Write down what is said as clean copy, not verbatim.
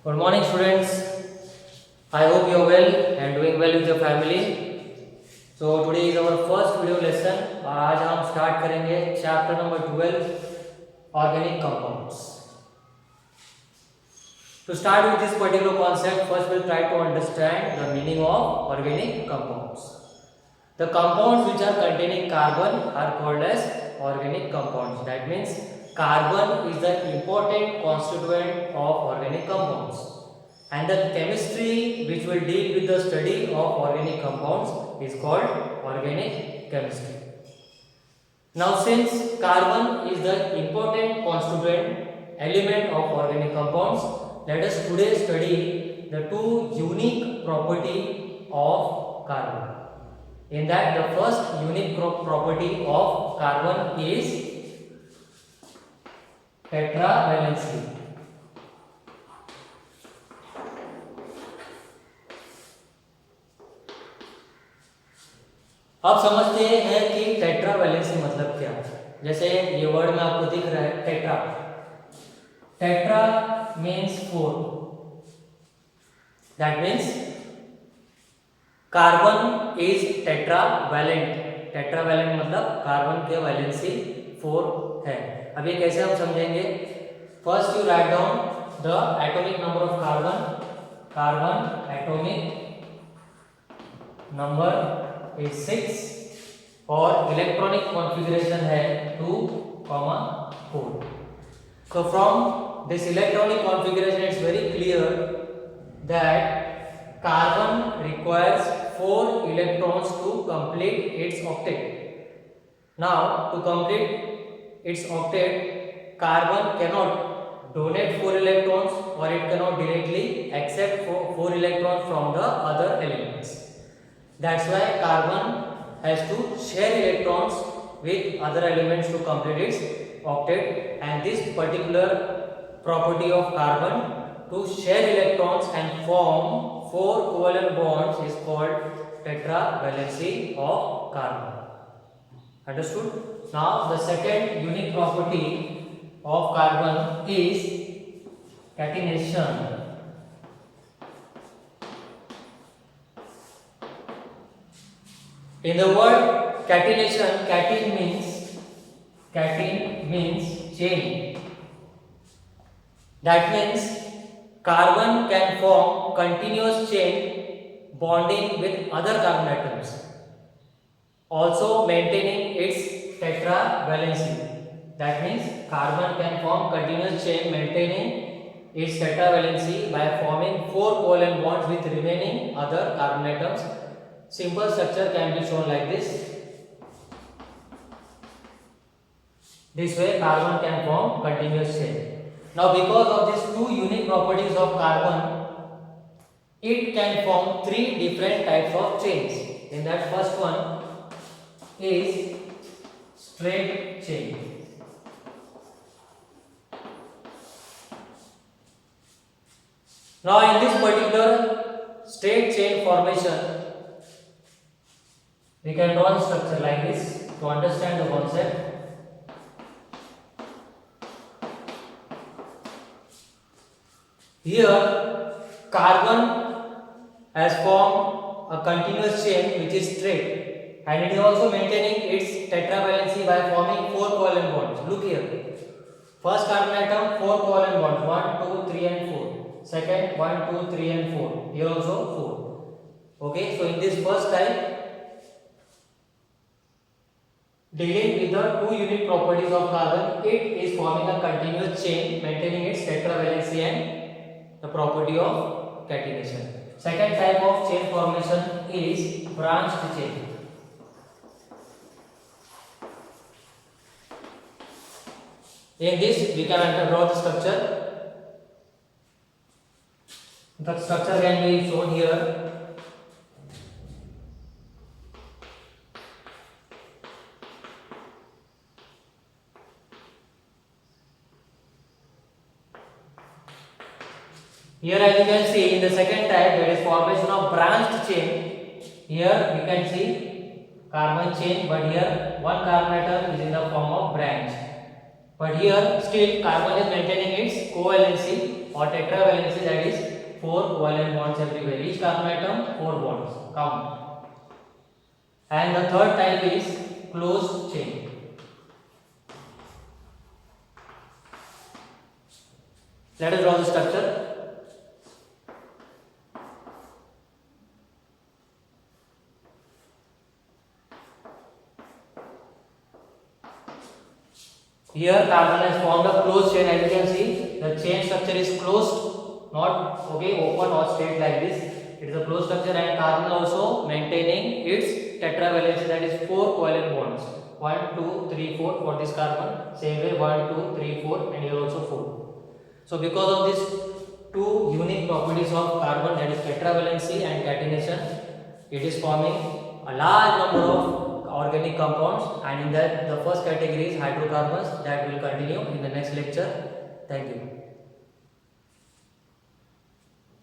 Good morning, students. I hope you are well and doing well with your family. So today is our first video lesson और आज हम start करेंगे chapter number 12 organic compounds. To start with this particular concept, first we'll try to understand the meaning of organic compounds. The compounds which are containing carbon are called as organic compounds. That means carbon is the important constituent of organic compounds, and the chemistry which will deal with the study of organic compounds is called organic chemistry. Now, since carbon is the important constituent element of organic compounds, let us today study the two unique property of carbon. In that, the first unique property of carbon is tetravalency. अब समझते हैं कि tetravalency मतलब क्या है. जैसे ये word में आपको दिख रहा है tetra. Tetra means 4. That means carbon is tetravalent. Tetravalent मतलब कार्बन के वैलेंसी 4 है. अब ये कैसे हम समझेंगे. First you write down the atomic number of carbon. Carbon atomic number is 6 और इलेक्ट्रॉनिक कॉन्फ़िगरेशन है 2,4. So from this electronic configuration it's very clear that carbon requires 4 electrons to complete its octet. Now to complete its octet, carbon cannot donate 4 electrons or it cannot directly accept 4 electrons from the other elements. That's why carbon has to share electrons with other elements to complete its octet, and this particular property of carbon to share electrons and form 4 covalent bonds is called tetravalency of carbon. Understood? Now the second unique property of carbon is catenation. In the word catenation, caten means chain. That means carbon can form continuous chain bonding with other carbon atoms, also maintaining its tetravalency. That means carbon can form continuous chain maintaining its tetravalency by forming 4 covalent bonds with remaining other carbon atoms. Simple structure can be shown like this. This way carbon can form continuous chain. Now because of these two unique properties of carbon, it can form 3 different types of chains. In that, first one is straight chain. Now in this particular straight chain formation, we can draw the structure like this to understand the concept. Here carbon has formed a continuous chain which is straight, and it is also maintaining its tetravalency by forming 4 covalent bonds. Look here, first carbon atom 4 covalent bonds, 1 2 3 and 4. Second 1 2 3 and 4. Here also 4. Okay, so in this first type, dealing with the 2 unique properties of carbon, it is forming a continuous chain maintaining its tetravalency and the property of catenation. Second type of chain formation is branched chain. In this we can draw the structure. The structure can be shown here. Here as you can see in the second type, there is formation of branched chain. Here you can see carbon chain, but here one carbon atom is in the form of branch. But here still carbon is maintaining its covalency or tetravalency, that is 4 covalent bonds everywhere. Each carbon atom 4 bonds. Count. And the third type is closed chain. Let us draw the structure. Here carbon has formed a closed chain. As you can see, the chain structure is closed, not open or straight like this. It is a closed structure, and carbon also maintaining its tetravalency, that is 4 covalent bonds. 1, 2, 3, 4 for this carbon. Same way 1, 2, 3, 4, and here also 4. So because of these two unique properties of carbon, that is tetravalency and catenation, it is forming a large number of organic compounds, and in that the first category is hydrocarbons, that will continue in the next lecture. Thank you.